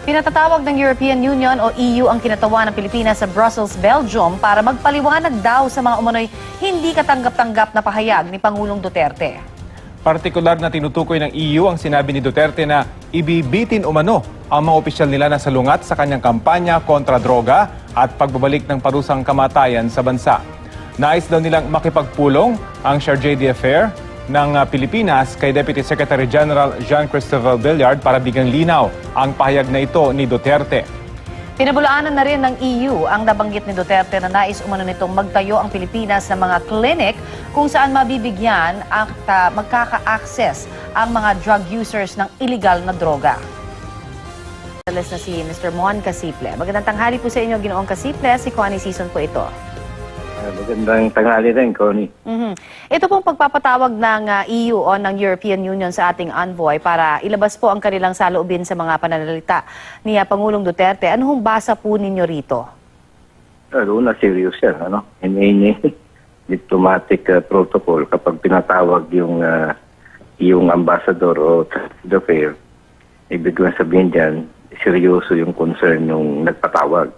Pinatatawag ng European Union o EU ang kinatawa ng Pilipinas sa Brussels, Belgium para magpaliwanag daw sa mga umano'y hindi katanggap-tanggap na pahayag ni Pangulong Duterte. Partikular na tinutukoy ng EU ang sinabi ni Duterte na ibibitin umano ang mga opisyal nila na salungat sa kanyang kampanya kontra droga at pagbabalik ng parusang kamatayan sa bansa. Nais daw nilang makipagpulong ang Chargé d'Affaires ng Pilipinas kay Deputy Secretary General Jean-Christophe Billard para bigyang linaw ang pahayag na ito ni Duterte. Pinabulaanan na rin ng EU ang nabanggit ni Duterte na nais umano nitong magtayo ang Pilipinas ng mga clinic kung saan mabibigyan at magkaka-access ang mga drug users ng illegal na droga. Alas na si Mr. Mon Casiple. Magandang tanghali po sa inyo, Ginoong Casiple. Si Connie Season po ito. Magandang tanghali rin, Connie. Ito pong pagpapatawag ng EU o ng European Union sa ating envoy para ilabas po ang kanilang saloobin sa mga pananalita ni Pangulong Duterte. Ano hong basa po ninyo rito? Una, serious yan. Ini diplomatic protocol kapag pinatawag yung ambassador o d'affaires, ibig sabihin dyan, seryoso yung concern yung nagpatawag.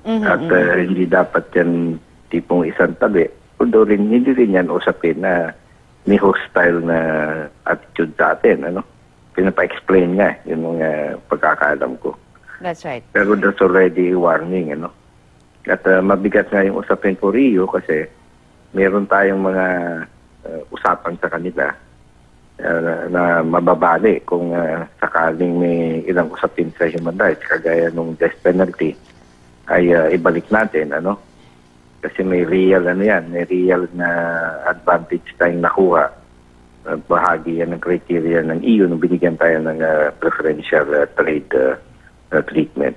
At hindi dapat yan tipong isang tabi. Although hindi rin yan usapin na may hostile na attitude sa atin. Pinapa-explain nga yung pagkakaalam ko. That's right. Pero that's already warning. At mabigat nga yung usapin po Rio kasi meron tayong mga usapan sa kanila na mababali kung sakaling may ilang usapin sa human rights kagaya nung death penalty ay ibalik natin. Kasi may real may real na advantage tayong nakuha. Bahagi yan ng criteria ng EU nung binigyan tayo ng preferential trade treatment.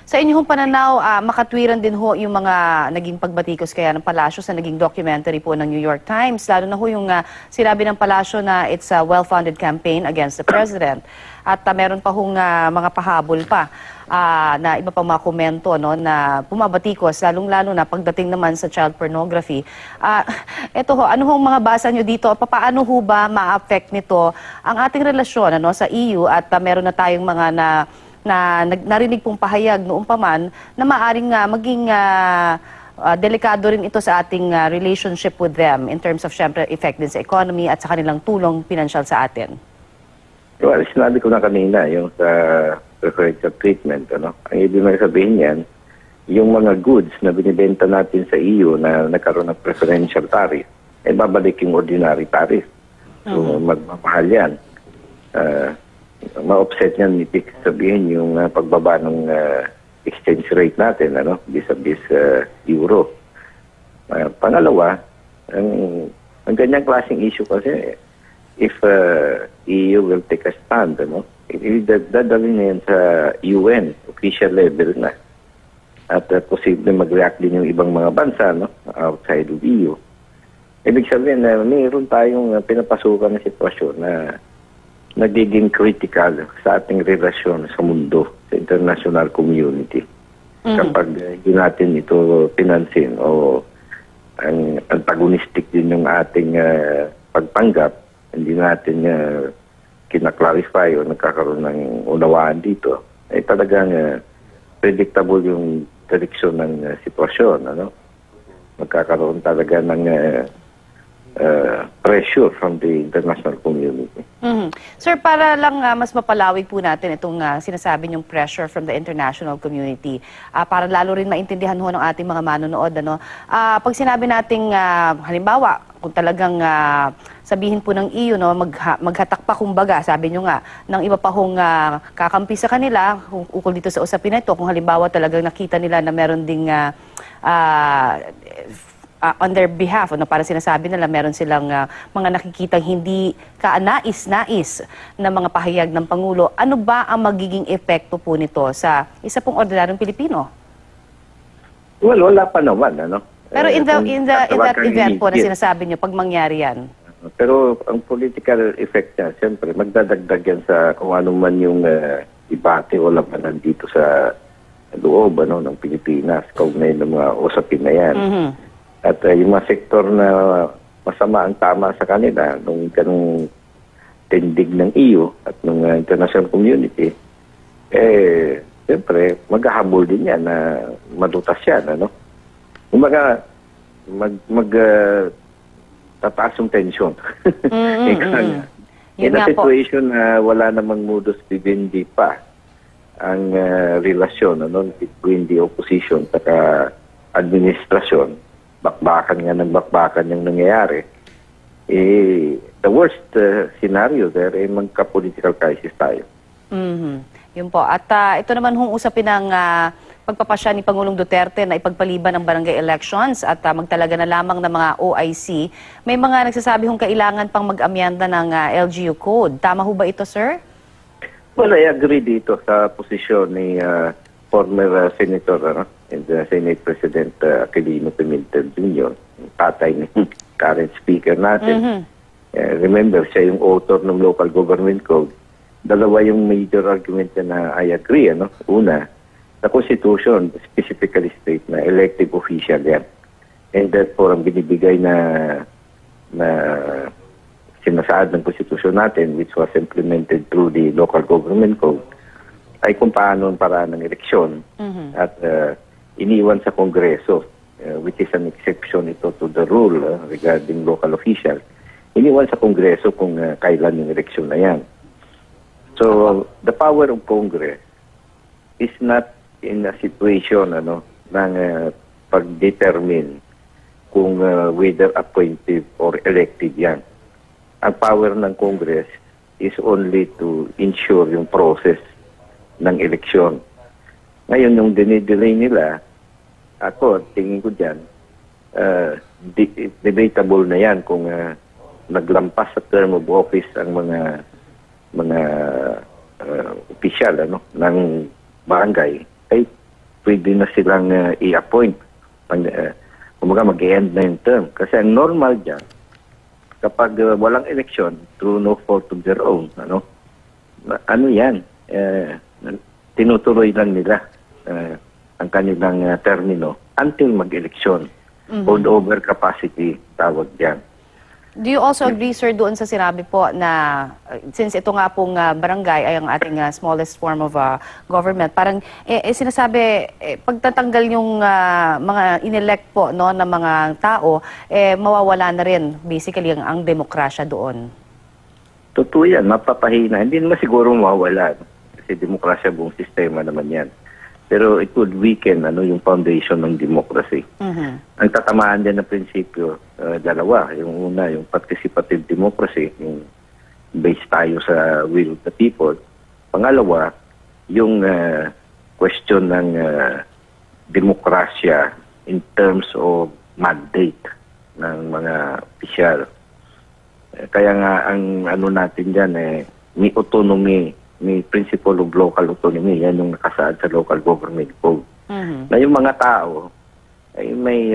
Sa inyong pananaw, makatwiran din ho yung mga naging pagbatikos kaya ng Palasyo sa naging documentary po ng New York Times. Lalo na ho yung sinabi ng Palasyo na it's a well-founded campaign against the President. At meron pa hong mga pahabol pa na iba pang mga komento na pumabatikos, lalong-lalo na pagdating naman sa child pornography. Ito ho, ano hong mga basa nyo dito? Paano ho ba ma-affect nito ang ating relasyon sa EU at meron na tayong mga narinig pong pahayag noong paman na maaring maging delikado rin ito sa ating relationship with them in terms of syempre effect din sa economy at sa kanilang tulong pinansyal sa atin? Well, sinabi ko na kanina yung sa preferential treatment. Ang ibig sabihin yan, yung mga goods na binibenta natin sa EU na nagkaroon ng preferential tariff, ay babalik yung ordinary tariff. So, magmamahal yan. Ma-offset yan, ibig sabihin yung pagbaba ng exchange rate natin, vis-a-vis euro. Pangalawa, ang ganyang klaseng issue kasi, if EU will take a stand, dadalhin na yan sa UN, official level na. At posible mag-react din yung ibang mga bansa outside of EU. Ibig sabihin na mayroon tayong pinapasukan na sitwasyon na nagiging critical sa ating relasyon sa mundo, sa international community. Kapag hindi natin ito pinansin o ang antagonistic din yung ating pagpanggap, hindi natin kinaklarify o nagkakaroon ng unawaan dito, ay talagang predictable yung direksyon ng sitwasyon. Magkakaroon talaga ng pressure from the international community. Sir, para lang mas mapalawig po natin itong sinasabi niyong pressure from the international community, para lalo rin maintindihan ho ng ating mga manonood. Pag sinabi nating, halimbawa, kung talagang sabihin po ng EU, maghatak pa kumbaga, sabi niyo nga, ng iba pa hong kakampi sa kanila, ukol dito sa usapin na ito, kung halimbawa talagang nakita nila na meron ding on their behalf, para sinasabi nila meron silang mga nakikitang hindi kaanais-nais na mga pahayag ng Pangulo. Ano ba ang magiging epekto po nito sa isa pong ordinaryong Pilipino? Well, wala pa naman. Pero in that event po na sinasabi niyo, pag mangyari yan? Pero ang political effect niya, siyempre, magdadagdag yan sa kung ano man yung debate o labanan dito sa loob ng Pilipinas, kaugnay ng mga usapin na yan. At yung mga sektor na masama ang tama sa kanila nung ganung tindig ng EU at ng international community, siyempre, maghahabol din yan na madutas yan, ano? Kumbaga, tataas yung tension. Ika nga. Yun In a nga po. situation na wala namang modus vivendi pa ang relasyon ano, between the opposition at administrasyon, bakbakan nga ng bakbakan yung nangyayari, the worst scenario there ay magka-political crisis tayo. Yun po. At ito naman hong usapin ng pagpapasya ni Pangulong Duterte na ipagpaliban ng barangay elections at magtalaga na lamang ng mga OIC. May mga nagsasabi hong kailangan pang mag-amyenda ng LGU Code. Tama ho ba ito, sir? Well, I agree dito sa posisyon ni former Senator and Senate President Aquilino Pimentel Jr., yung tatay ni current Speaker natin. Remember, siya yung author ng Local Government Code. Dalawa yung major argument na I agree. Ano? Una, the Constitution specifically state na elective official yan. And therefore, ang binibigay na sinasaad ng Constitution natin, which was implemented through the Local Government Code, ay kung paano ang paraan ng eleksyon at iniwan sa Kongreso, which is an exception ito to the rule regarding local officials. Iniwan sa Kongreso kung kailan yung eleksyon na yan. So, the power of Congress is not in a situation ng pag-determine kung whether appointive or elective yan. Ang power ng Congress is only to ensure yung process ng eleksyon. Ngayon, yung dinidelay nila, ako, tingin ko dyan, debatable na yan kung naglampas sa term of office ang mga opisyal ng barangay, ay pwede na silang i-appoint. Kumaga mag-end na yung term. Kasi ang normal dyan, kapag walang eleksyon, through no fault of their own, yan, tinutuloy lang nila ang kanilang termino until mag-eleksyon. Hold over capacity, tawag dyan. Do you also agree, sir, doon sa sinabi po na since ito nga pong barangay ay ang ating smallest form of government, parang sinasabi, pagtatanggal yung mga inelect po ng mga tao, mawawala na rin basically ang demokrasya doon. Totoo yan, mapapahina. Hindi naman siguro mawawala. Kasi demokrasya buong sistema naman yan. Pero it would weaken yung foundation ng democracy. Ang tatamaan din ng prinsipyo, dalawa. Yung una, yung participative democracy, yung based tayo sa will of the people. Pangalawa, yung question ng demokrasya in terms of mandate ng mga opisyal. Kaya nga ang natin dyan, may autonomy, may principle of local autonomy. Yan yung nakasaad sa Local Government Code. Na yung mga tao ay may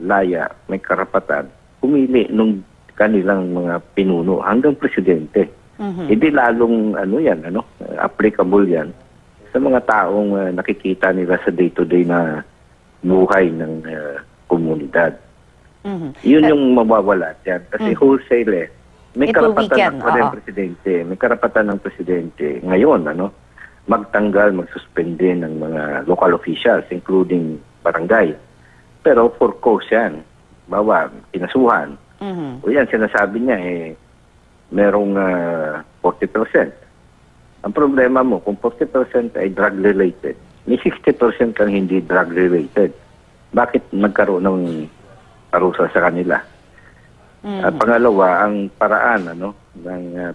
laya, may karapatan, pumili nung kanilang mga pinuno hanggang presidente. Hindi lalong applicable yan sa mga taong nakikita nila sa day-to-day na buhay ng komunidad. Yun yung mawawala dyan. Kasi wholesale may karapatan ng presidente. May karapatan ng presidente ngayon, magtanggal, magsuspende ng mga local officials, including barangay. Pero for cause yan. Bawa, pinasuhan. O yan, sinasabi niya, merong 40%. Ang problema mo, kung 40% ay drug-related, may 60% kang hindi drug-related. Bakit nagkaroon ng parusa sa kanila? At pangalawa, ang paraan ng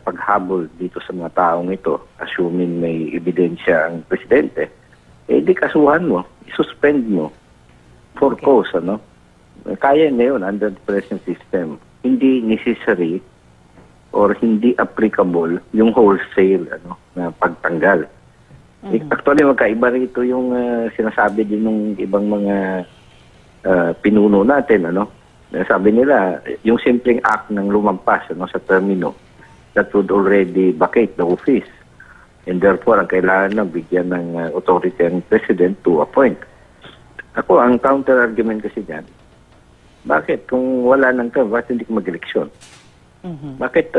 paghabol dito sa mga taong ito, assuming may ebidensya ang presidente, di kasuhan mo, isuspend mo for cause. Kaya na yun under the present system. Hindi necessary or hindi applicable yung wholesale na pagtanggal. Actually, magkaiba rito yung sinasabi din ng ibang mga pinuno natin, sabi nila, yung simpleng act ng lumampas sa termino, that would already vacate the office. And therefore, ang kailangan na bigyan ng authority ang president to appoint. Ako, ang counter-argument kasi dyan, bakit kung wala ng term, bakit hindi ko mag-eleksyon? Bakit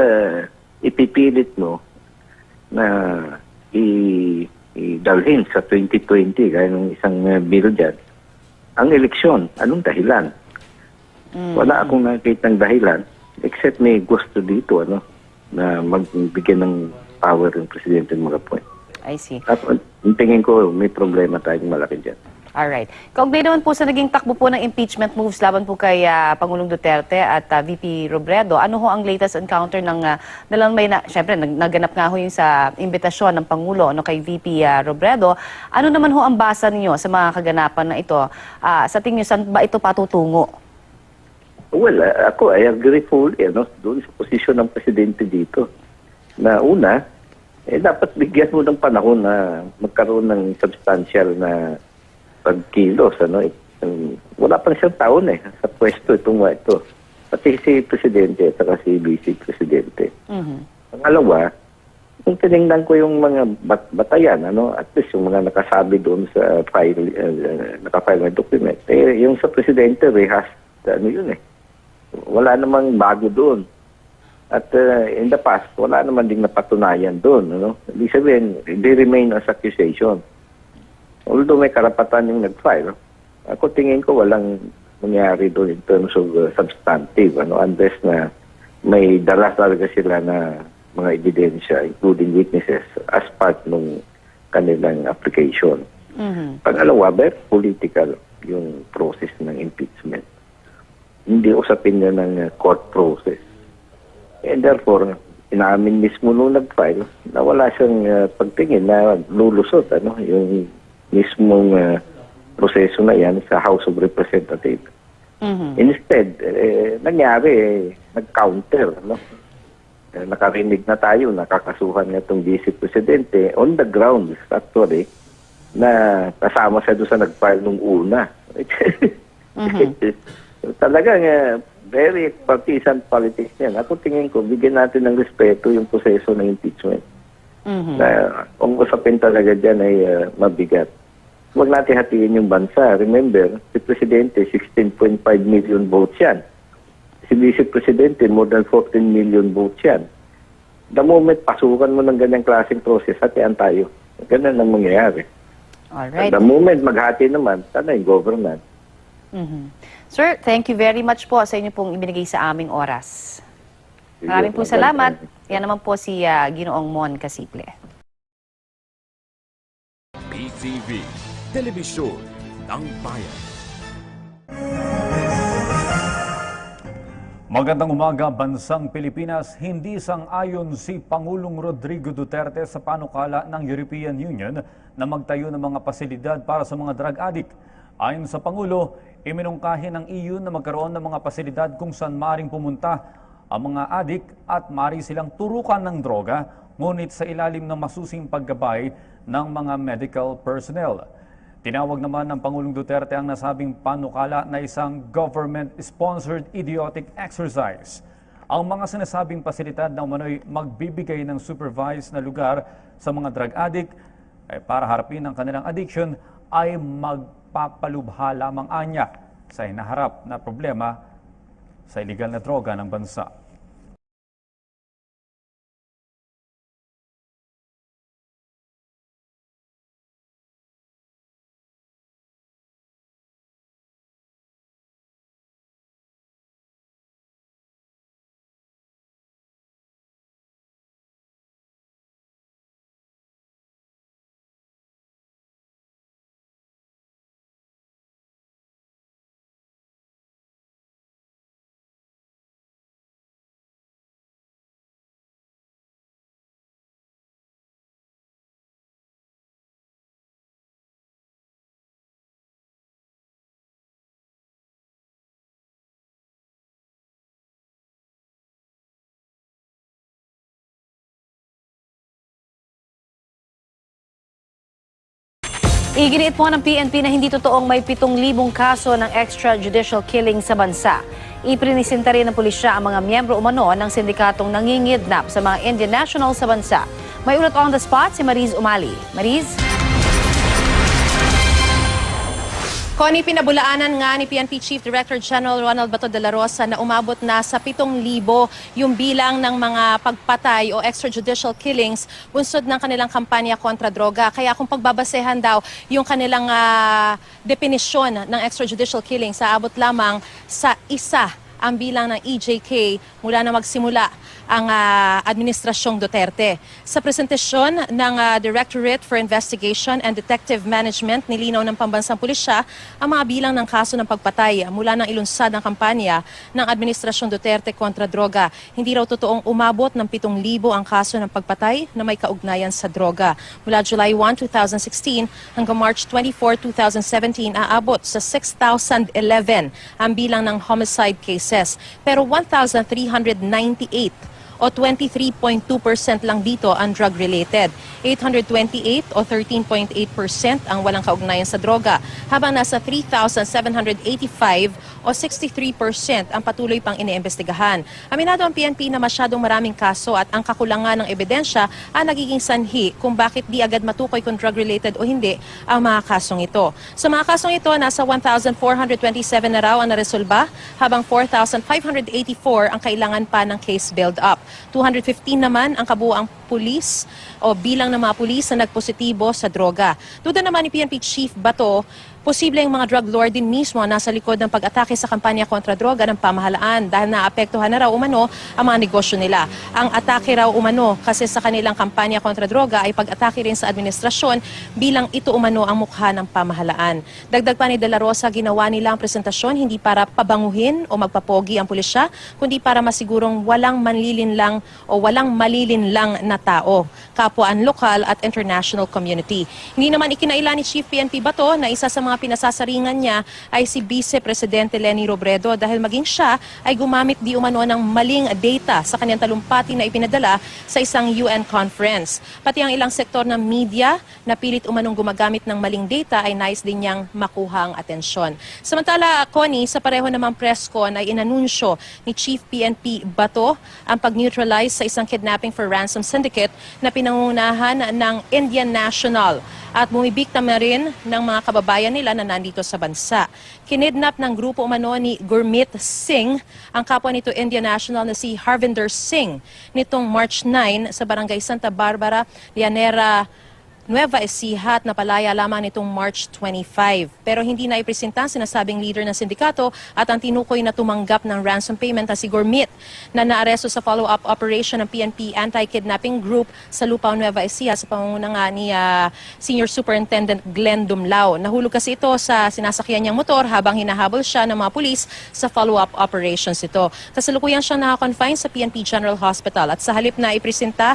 ipipilit mo na idalhin sa 2020, gaya ng isang bill dyan, ang eleksyon. Anong dahilan? Wala akong nakikita ng dahilan, except may gusto dito, na magbigyan ng power ng presidente ng mga point. I see. At yung tingin ko, may problema tayong malaki dyan. Alright. Kaugnay naman po sa naging takbo po ng impeachment moves laban po kay Pangulong Duterte at VP Robredo, ano ho ang latest encounter ng siyempre naganap nga ho yung sa imbitasyon ng Pangulo kay VP Robredo. Ano naman ho ang basa ninyo sa mga kaganapan na ito? Sa tingin niyo, saan ba ito patutungo? Well, ako, I agree fully, doon sa posisyon ng presidente dito. Na una, dapat bigyan mo ng panahon na magkaroon ng substantial na pagkilos, wala pa siyang taon sa pwesto ito. Pati si Presidente at saka si Vice Presidente. Pangalawa, kung tinignan ko yung mga batayan, at least yung mga nakasabi doon sa file, nakafile na document, yung sa Presidente, rehas, wala namang bago doon. At in the past, wala naman ding napatunayan doon. Ibig sabihin, they remain as accusation. Although may karapatan yung nag-file, ako tingin ko walang mangyari doon in terms of substantive, unless na may dala talaga sila na mga ebidensya, including witnesses, as part ng kanilang application. Pangalawa, very political yung process ng impeachment. Hindi usapin niya ng court process. And therefore, inamin mismo nung nag-file na wala siyang pagtingin na lulusot, yung mismong proseso na yan sa House of Representatives. Instead, nangyari, nag-counter. Nakarinig na tayo, nakakasuhan nga itong Vice Presidente on the grounds, actually, na kasama siya doon sa nag-file nung una. Talagang very partisan politics yan. Ako tingin ko, bigyan natin ng respeto yung proseso ng impeachment. Na kung usapin talaga dyan ay mabigat. Huwag natin hatiin yung bansa. Remember, si Presidente, 16.5 million votes yan. Si Vice Presidente, more than 14 million votes yan. The moment pasukan mo ng ganyang klaseng process, hatian tayo. Ganun ang mangyayari. Alright. The moment maghati naman, sana yung government. Sir, thank you very much po sa inyo pong ibinigay sa aming oras. Maraming po salamat. Yan naman po si Ginoong Mon Casiple. PTV, Telebisyon ng Bayan. Magandang umaga, bansang Pilipinas. Hindi sang-ayon si Pangulong Rodrigo Duterte sa panukala ng European Union na magtayo ng mga pasilidad para sa mga drug addict. Ayon sa Pangulo, iminungkahi ng EU na magkaroon ng mga pasilidad kung saan maring pumunta ang mga adik at mari silang turukan ng droga, ngunit sa ilalim ng masusing paggabay ng mga medical personnel. Tinawag naman ng Pangulong Duterte ang nasabing panukala na isang government-sponsored idiotic exercise. Ang mga sinasabing pasilidad na umano'y magbibigay ng supervised na lugar sa mga drug addict para harapin ang kanilang addiction ay magpapalubha lamang anya sa hinaharap na problema sa illegal na droga ng bansa. Iginiit po ng PNP na hindi totoong may 7,000 kaso ng extrajudicial killing sa bansa. Iprinisinta rin ng pulisya ang mga miyembro umano ng sindikatong nangingidnap sa mga Indian national sa bansa. May ulat on the spot si Mariz Umali. Mariz? Connie, pinabulaanan nga ni PNP Chief Director General Ronald Bato de la Rosa na umabot na sa 7,000 yung bilang ng mga pagpatay o extrajudicial killings bunsod ng kanilang kampanya kontra droga. Kaya kung pagbabasehan daw yung kanilang definisyon ng extrajudicial killings, aabot lamang sa isa ang bilang ng EJK mula na magsimula ang Administrasyong Duterte. Sa presentasyon ng Directorate for Investigation and Detective Management, nilinaw ng Pambansang Pulisya ang mga bilang ng kaso ng pagpatay mula ng ilunsad ng kampanya ng Administrasyong Duterte kontra droga. Hindi raw totoong umabot ng 7,000 ang kaso ng pagpatay na may kaugnayan sa droga. Mula July 1, 2016 hanggang March 24, 2017, aabot sa 6,011 ang bilang ng homicide cases. Pero 1,398 o 23.2% lang dito ang drug-related. 828 o 13.8% ang walang kaugnayan sa droga, habang nasa 3,785 o 63% ang patuloy pang iniimbestigahan. Aminado ang PNP na masyadong maraming kaso at ang kakulangan ng ebidensya ang nagiging sanhi kung bakit di agad matukoy kung drug-related o hindi ang mga kasong ito. Sa mga kasong ito, nasa 1,427 na raw ang naresolba, habang 4,584 ang kailangan pa ng case build-up. 215 naman ang kabuuang pulis o bilang ng mga pulis na nagpositibo sa droga. Duda naman ni PNP Chief Bato, posibleng mga drug lord din mismo nasa likod ng pag-atake sa kampanya kontra droga ng pamahalaan dahil naapektuhan na raw umano ang mga negosyo nila. Ang atake raw umano kasi sa kanilang kampanya kontra droga ay pag-atake rin sa administrasyon bilang ito umano ang mukha ng pamahalaan. Dagdag pa ni De La Rosa, ginawa nila ang presentasyon hindi para pabanguhin o magpapogi ang pulisya, kundi para masigurong walang manlilinlang o walang malilinlang na tao, kapwaan lokal at international community. Hindi naman ikinaila ni Chief PNP Bato na isa sa mga pinasasaringan niya ay si Vice Presidente Leni Robredo dahil maging siya ay gumamit di umano ng maling data sa kanyang talumpati na ipinadala sa isang UN conference. Pati ang ilang sektor ng media na pilit umanong gumagamit ng maling data ay nais din niyang makuha ang atensyon. Samantala, Connie, sa pareho namang press con ay inanunsyo ni Chief PNP Bato ang pag-neutralize sa isang kidnapping for ransom syndicate na pinangunahan ng Indian National at bumibiktima rin ng mga kababayan nila na nandito sa bansa. Kinidnap ng grupo umano ni Gurmeet Singh ang kapwa nito Indian National na si Harvinder Singh nitong March 9 sa Barangay Santa Barbara, Llanera, Nueva Ecija at napalaya lamang nitong March 25. Pero hindi na ipresenta ang sinasabing leader ng sindikato at ang tinukoy na tumanggap ng ransom payment na si Gurmeet na naaresto sa follow-up operation ng PNP Anti-Kidnapping Group sa Lupao, Nueva Ecija sa pangunguna nga ni Senior Superintendent Glenn Dumlao. Nahulog kasi ito sa sinasakyan niyang motor habang hinahabol siya ng mga pulis sa follow-up operations ito. Kasalukuyan siyang naka-confine sa PNP General Hospital at sa halip na ipresenta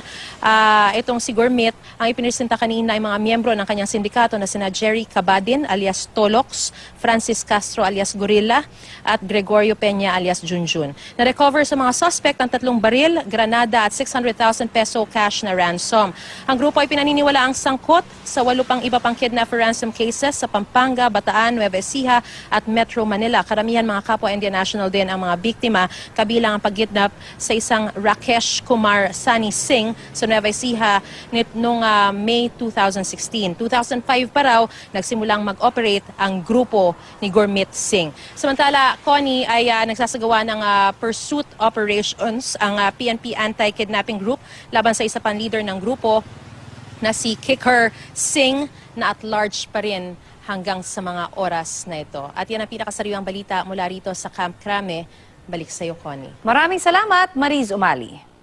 itong si Gurmeet, ang ipinesenta kanina ay mga miyembro ng kanyang sindikato na sina Jerry Cabadin alias Tolox, Francis Castro alias Gorilla at Gregorio Peña alias Junjun. Na-recover sa mga suspect ang 3 baril, granada at 600,000 peso cash na ransom. Ang grupo ay pinaniniwala ang sangkot sa 8 pang iba pang kidnap for ransom cases sa Pampanga, Bataan, Nueva Ecija at Metro Manila. Karamihan mga kapwa Indian National din ang mga biktima, kabilang ang pag-kidnap sa isang Rakesh Kumar Sani Singh sa Nueva Ecija noong May 2016. 2005 pa raw nagsimulang mag-operate ang grupo ni Gurmeet Singh. Samantala, Connie ay nagsasagawa ng pursuit operations ang PNP Anti-Kidnapping Group laban sa isa pang leader ng grupo na si Kicker Singh na at large pa rin hanggang sa mga oras na ito. At yan ang pinakasariwang balita mula rito sa Camp Crame. Balik sa iyo, Connie. Maraming salamat, Mariz Umali.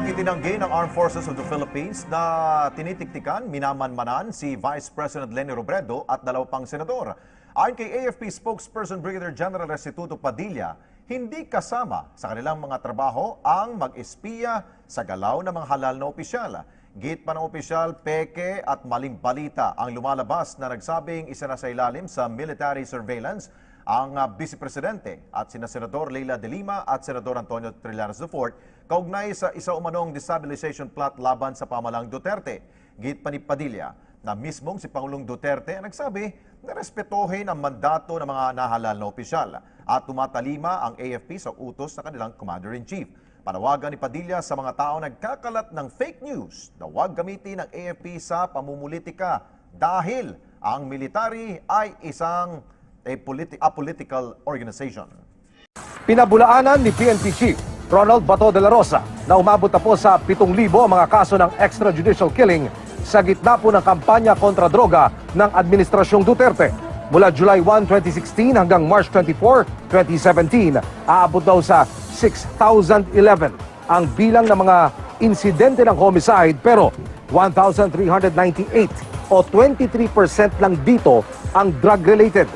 Itinanggi ng Armed Forces of the Philippines na tinitiktikan, minamanmanan si Vice President Leni Robredo at 2 pang senador. Ayon kay AFP spokesperson Brigadier General Restituto Padilla, hindi kasama sa kanilang mga trabaho ang mag-espiya sa galaw ng mga halal na opisyal. Git pa ng opisyal, peke at maling balita ang lumalabas na nagsabing isa na sa ilalim sa military surveillance ang Vice Presidente at sina Senador Leila de Lima at Senador Antonio Trillanes IV kaugnay sa isa umanong destabilization plot laban sa pamahalang Duterte. Git pa ni Padilla na mismong si Pangulong Duterte ang nagsabi na respetuhin ang mandato ng mga nahalal na opisyal at tumatalima ang AFP sa utos ng kanilang Commander-in-Chief. Panawagan ni Padilla sa mga tao nagkakalat ng fake news na huwag gamitin ang AFP sa pamumulitika dahil ang military ay isang apolitical organization. Pinabulaanan ni PNP Chief Ronald Bato de la Rosa na umabot na po sa 7,000 ang mga kaso ng extrajudicial killing sa gitna po ng kampanya kontra droga ng Administrasyong Duterte. Mula July 1, 2016 hanggang March 24, 2017, aabot daw sa 6,011 ang bilang ng mga insidente ng homicide, pero 1,398 o 23% lang dito ang drug-related.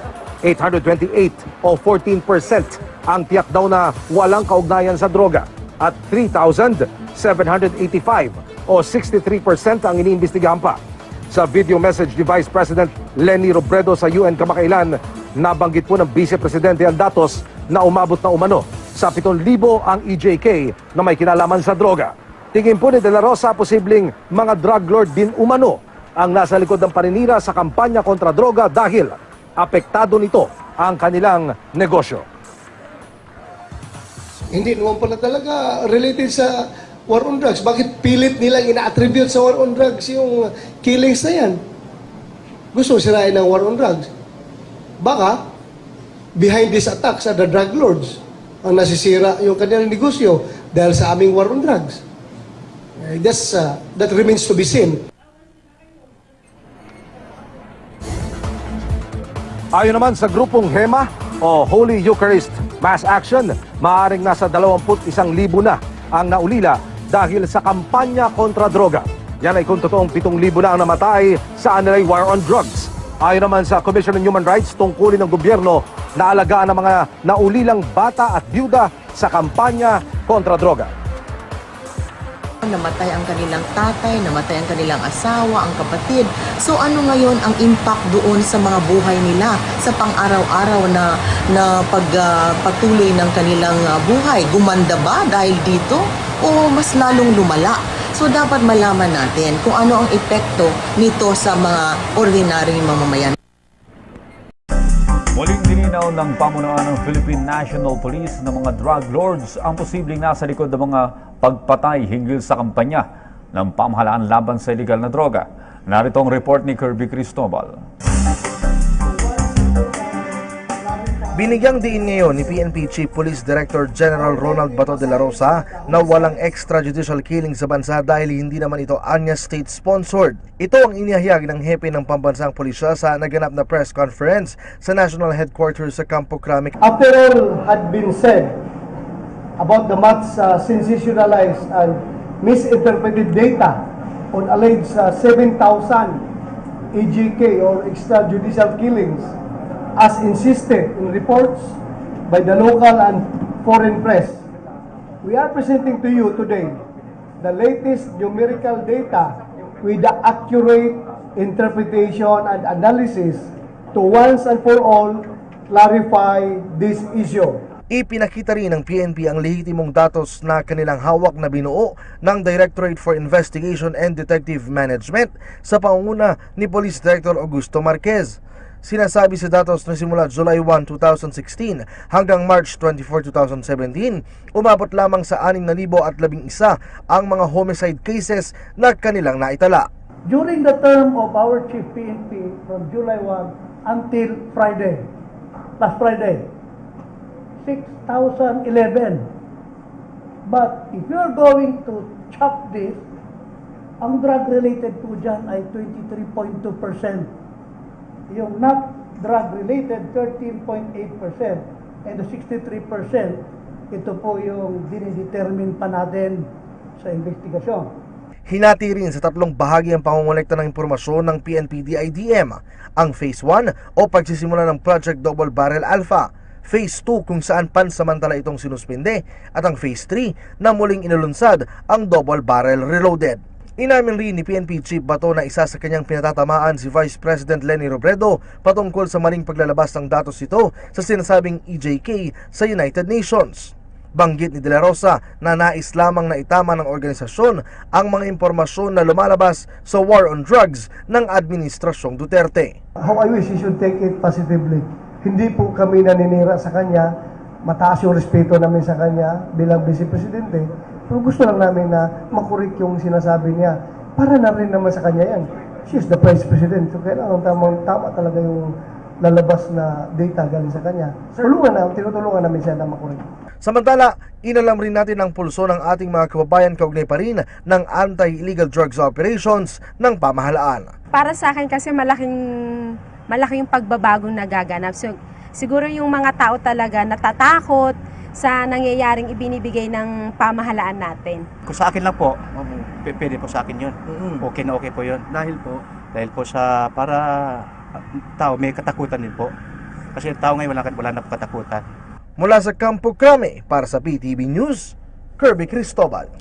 828 o 14% ang tiyak daw na walang kaugnayan sa droga at 3,785 o 63% ang iniimbestigahan pa. Sa video message ni Vice President Leni Robredo sa UN kamakailan, nabanggit po ng Vice Presidente ang datos na umabot na umano sa 7,000 ang EJK na may kinalaman sa droga. Tingin po ni De La Rosa, posibleng mga drug lord din umano ang nasa likod ng paninira sa kampanya kontra droga dahil apektado nito ang kanilang negosyo. Hindi naman pala talaga related sa war on drugs. Bakit pilit nilang ina-attribute sa war on drugs yung killings na yan? Gusto sirain ng war on drugs. Baka, behind these attacks are the drug lords ang nasisira yung kanilang negosyo dahil sa aming war on drugs. That remains to be seen. Ayon naman sa grupong HEMA o Holy Eucharist Mass Action, maaaring nasa 21,000 na ang naulila dahil sa kampanya kontra droga. Yan ay kung totoong 7,000 na ang namatay sa anilay war on drugs. Ayon naman sa Commission on Human Rights, tungkulin ng gobyerno na alagaan ang mga naulilang bata at byuda sa kampanya kontra droga. Namatay ang kanilang tatay, namatay ang kanilang asawa, ang kapatid. So ano ngayon ang impact doon sa mga buhay nila sa pang-araw-araw na pagpatuloy ng kanilang buhay? Gumanda ba dahil dito o mas lalong lumala? So dapat malaman natin kung ano ang epekto nito sa mga ordinaryong mamamayan. Muling nilinaw ng pamunuan ng Philippine National Police na mga drug lords ang posibleng nasa likod ng mga pagpatay hinggil sa kampanya ng pamahalaan laban sa illegal na droga. Narito ang report ni Kirby Cristobal. Binigyang diin ngayon ni PNP Chief Police Director General Ronald Bato de la Rosa na walang extrajudicial killing sa bansa dahil hindi naman ito anya state-sponsored. Ito ang inihayag ng hepe ng pambansang pulisya sa naganap na press conference sa National Headquarters sa Campo Crame. After all had been said about the much sensationalized and misinterpreted data on alleged 7,000 EJK or extrajudicial killings as insisted in reports by the local and foreign press, we are presenting to you today the latest numerical data with the accurate interpretation and analysis to once and for all clarify this issue. Ipinakita rin ng PNP ang lehitimong datos na kanilang hawak na binuo ng Directorate for Investigation and Detective Management sa pangunguna ni Police Director Augusto Marquez. Sinasabi sa datos na simula July 1, 2016 hanggang March 24, 2017, umabot lamang sa 6,011 ang mga homicide cases na kanilang naitala. During the term of our Chief PNP from July 1 until last Friday, 6,011. But if you're going to chop this, ang drug-related po dyan ay 23.2%. Yung not drug-related, 13.8%. And the 63%, ito po yung dinidetermine pa natin sa investigasyon. Hinati rin sa tatlong bahagi ang pangongolekta ng impormasyon ng PNP-DIDM. Ang Phase 1 o pagsisimula ng Project Double Barrel Alpha, Phase 2 kung saan pansamantala itong sinuspinde, at ang Phase 3 na muling inulunsad ang Double Barrel Reloaded. Inamin rin ni PNP Chief Bato na isa sa kanyang pinatatamaan si Vice President Leni Robredo patungkol sa maling paglalabas ng datos ito sa sinasabing EJK sa United Nations. Banggit ni De La Rosa na nais lamang na itama ng organisasyon ang mga impormasyon na lumalabas sa war on drugs ng Administrasyong Duterte. How I wish he should take it positively. Hindi po kami naninira sa kanya, mataas yung respeto namin sa kanya bilang Vice Presidente. Pero gusto lang namin na makurik yung sinasabi niya para na rin naman sa kanya yan. she's the Vice President. So kailangan tama talaga yung lalabas na data galing sa kanya. Tinutulungan namin siya na makulit. Samantala, inalam rin natin ang pulso ng ating mga kababayan kaugnay pa rin ng anti-illegal drugs operations ng pamahalaan. Para sa akin kasi malaking pagbabagong nagaganap. So, siguro yung mga tao talaga natatakot sa nangyayaring ibinibigay ng pamahalaan natin. Kung sa akin lang po, pwede po sa akin yun. Okay na okay po yun. Dahil po? Dahil po sa para tao may katakutan din po. Kasi tao ngayon wala na po katakutan. Mula sa Campo Crame, para sa PTV News, Kirby Cristobal.